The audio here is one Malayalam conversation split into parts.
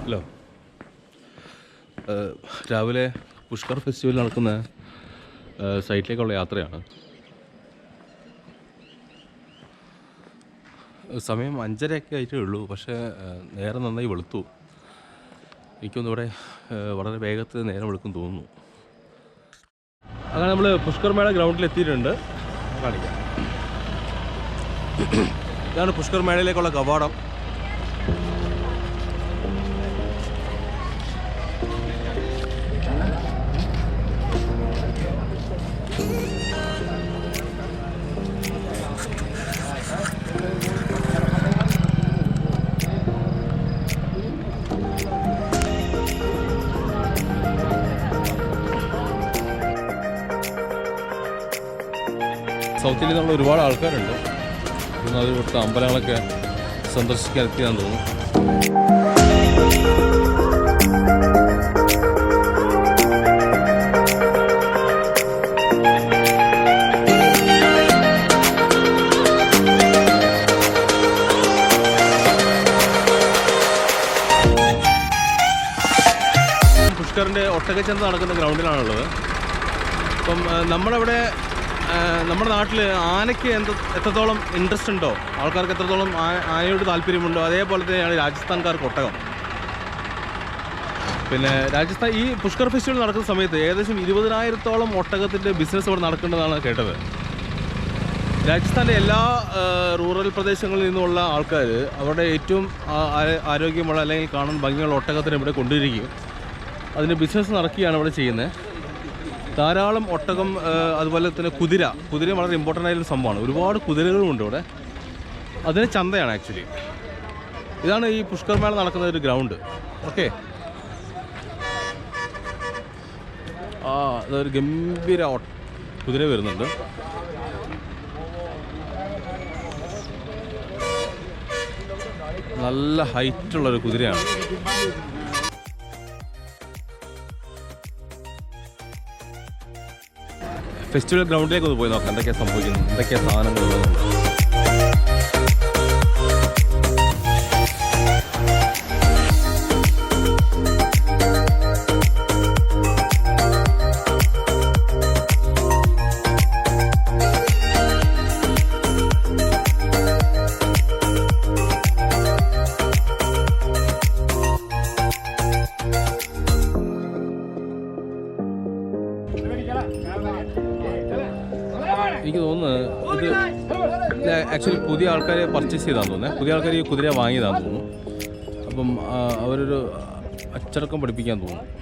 ഹലോ. രാവിലെ പുഷ്കർ ഫെസ്റ്റിവൽ നടക്കുന്ന സൈറ്റിലേക്കുള്ള യാത്രയാണ്. സമയം 5:30 ആയിട്ടേ ഉള്ളൂ. പക്ഷേ നേരം നന്നായി വെളുത്തു. എനിക്കൊന്നും ഇവിടെ വളരെ വേഗത്തിൽ നേരം വെളുക്കും തോന്നുന്നു. അങ്ങനെ നമ്മൾ പുഷ്കർ മേള ഗ്രൗണ്ടിൽ എത്തിയിട്ടുണ്ട്. കാണിക്കാം. ഇതാണ് പുഷ്കർ മേളയിലേക്കുള്ള കവാടം. സൗത്ത് ഇന്ത്യയിൽ നിന്നുള്ള ഒരുപാട് ആൾക്കാരുണ്ട്. അത് ഇവിടുത്തെ അമ്പലങ്ങളൊക്കെ സന്ദർശിക്കാൻ എത്തിയാന്ന് തോന്നുന്നു. പുഷ്കറിൻ്റെ ഒട്ടകച്ചന്ത നടക്കുന്ന ഗ്രൗണ്ടിലാണുള്ളത്. അപ്പം നമ്മുടെ നാട്ടിൽ ആനയ്ക്ക് എത്രത്തോളം ഇൻട്രസ്റ്റ് ഉണ്ടോ, ആൾക്കാർക്ക് എത്രത്തോളം ആനയോട് താല്പര്യമുണ്ടോ, അതേപോലെ തന്നെയാണ് രാജസ്ഥാൻകാർക്ക് ഒട്ടകം. പിന്നെ ഈ പുഷ്കർ ഫെസ്റ്റിവൽ നടക്കുന്ന സമയത്ത് ഏകദേശം 20,000-ഓളം ഒട്ടകത്തിൻ്റെ ബിസിനസ് ഇവിടെ നടക്കേണ്ടതാണ് കേട്ടത്. രാജസ്ഥാൻ്റെ എല്ലാ റൂറൽ പ്രദേശങ്ങളിൽ നിന്നുള്ള ആൾക്കാർ അവരുടെ ഏറ്റവും ആരോഗ്യമുള്ള അല്ലെങ്കിൽ കാണാൻ ഭംഗിയുള്ള ഒട്ടകത്തിന് ഇവിടെ കൊണ്ടുവരികയും അതിൻ്റെ ബിസിനസ് നടക്കുകയാണ് ഇവിടെ ചെയ്യുന്നത്. ധാരാളം ഒട്ടകം, അതുപോലെ തന്നെ കുതിര വളരെ ഇമ്പോർട്ടൻ്റ് ആയൊരു സംഭവമാണ്. ഒരുപാട് കുതിരകളുമുണ്ട് ഇവിടെ. അതിന് ചന്തയാണ് ആക്ച്വലി. ഇതാണ് ഈ പുഷ്കർ മേള നടക്കുന്ന ഒരു ഗ്രൗണ്ട്. ഓക്കെ, അതൊരു ഗംഭീര കുതിര വരുന്നുണ്ട്. നല്ല ഹൈറ്റുള്ളൊരു കുതിരയാണ്. ഫെസ്റ്റിവൽ ഗ്രൗണ്ടിലേക്ക് ഒന്ന് പോയി നോക്കാം എന്തൊക്കെയാണ് സംഭവിക്കുന്നത്, എന്തൊക്കെയാണ് സാധനങ്ങളുള്ളത്. എനിക്ക് തോന്നുന്നത് ഇത് ആക്ച്വലി പുതിയ ആൾക്കാരെ പർച്ചേസ് ചെയ്താന്ന് തോന്നുന്നത്. പുതിയ ആൾക്കാർ ഈ കുതിര വാങ്ങിയതാന്ന് തോന്നുന്നു. അപ്പം അവരൊരു അച്ചടക്കം പഠിപ്പിക്കാൻ തോന്നുന്നു.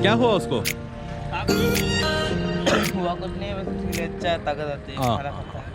क्या हुआ उसको? हुआ कुछ नहीं, बस अच्छा ताकत आती है, खाना खाता है।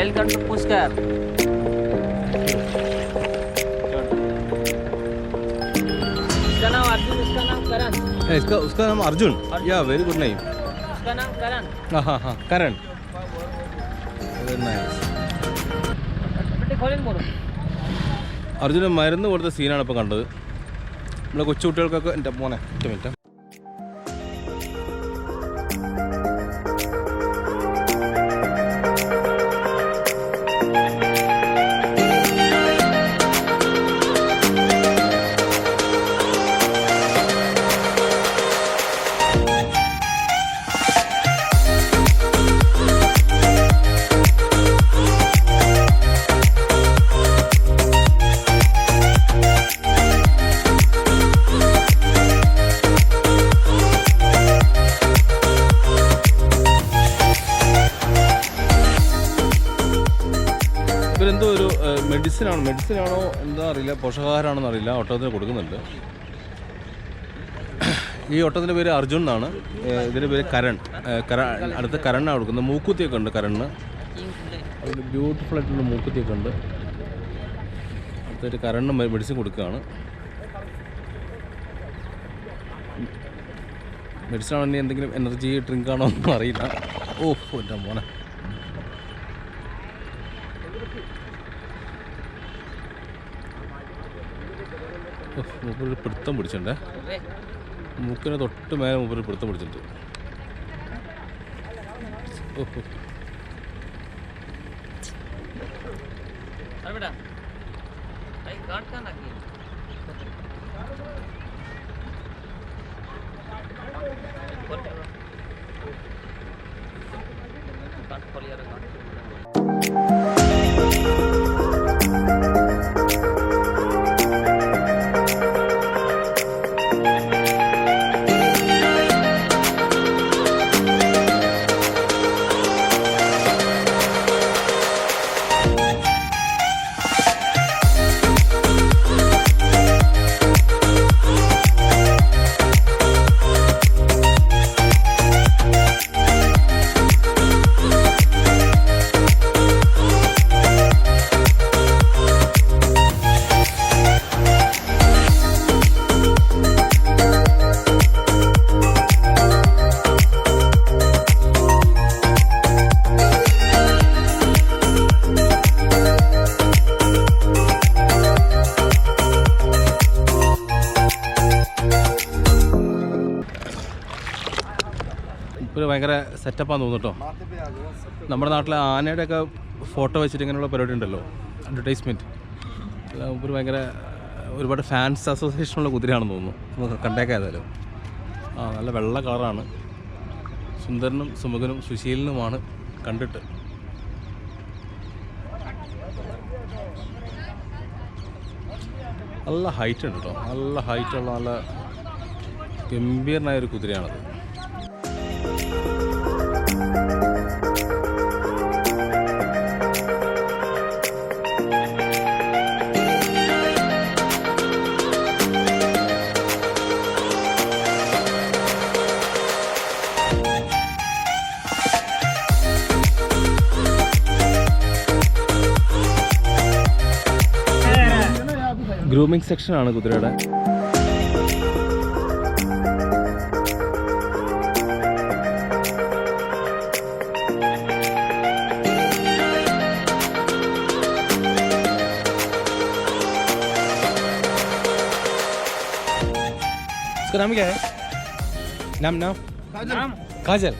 Welcome to Pushkar. इसका नाम अर्जुन, इसका नाम करण। उसका नाम अर्जुन। या वेरी गुड नेम। उसका नाम करण। हाँ करण। Very nice. അർജുന മരുന്ന് കൊടുത്ത സീനാണ് ഇപ്പോൾ കണ്ടത്. നമ്മളെ കൊച്ചു കുട്ടികൾക്കൊക്കെ എൻ്റെ മോനെ ഒറ്റ മിനിറ്റ്. ഇവരെന്തോ ഒരു മെഡിസിനാണോ എന്താ അറിയില്ല, പോഷകാഹാരമാണെന്ന് അറിയില്ല, ഒട്ടകത്തിന് കൊടുക്കുന്നുണ്ട്. ഈ ഒട്ടകത്തിൻ്റെ പേര് അർജുൻ എന്നാണ്. ഇതിൻ്റെ പേര് കരൺ. അടുത്ത കരണ്ണാണ് കൊടുക്കുന്നത്. മൂക്കുത്തിയൊക്കെ ഉണ്ട് കരണിന്. അതിന് ബ്യൂട്ടിഫുൾ ആയിട്ടുള്ള മൂക്കുത്തിയൊക്കെ ഉണ്ട്. അടുത്തൊരു കരണിന് മെഡിസിൻ കൊടുക്കുകയാണ്. മെഡിസിനാണോ ഇനി എന്തെങ്കിലും എനർജി ഡ്രിങ്ക് ആണോ ഒന്നും അറിയില്ല. എൻ്റെ മോനെ. മൂപ്പര് പിടുത്തം പിടിച്ചിട്ടുണ്ടേ. മൂക്കിനെ തൊട്ട് മേലെ മൂപ്പര് പിടുത്തം പിടിച്ചിട്ടുണ്ട്. ഇപ്പോൾ ഭയങ്കര സെറ്റപ്പാന്ന് തോന്നുന്നു കേട്ടോ. നമ്മുടെ നാട്ടിലെ ആനയുടെയൊക്കെ ഫോട്ടോ വെച്ചിട്ട് ഇങ്ങനെയുള്ള പരിപാടി ഉണ്ടല്ലോ, അഡ്വർടൈസ്മെൻറ്റ്. ഒരു ഭയങ്കര ഒരുപാട് ഫാൻസ് അസോസിയേഷനുള്ള കുതിരയാണെന്ന് തോന്നുന്നു. നമുക്ക് കണ്ടേക്കായാലും നല്ല വെള്ള കളറാണ്. സുന്ദരനും സുമുഖനും സുശീലനുമാണ് കണ്ടിട്ട്. നല്ല ഹൈറ്റ് ഉണ്ട് കേട്ടോ. നല്ല ഹൈറ്റുള്ള നല്ല ഗംഭീരനായൊരു കുതിരയാണത്. ഗ്രൂമിംഗ് സെക്ഷനാണ് കുതിരയുടെ. इसका नाम क्या है? नाम काजल.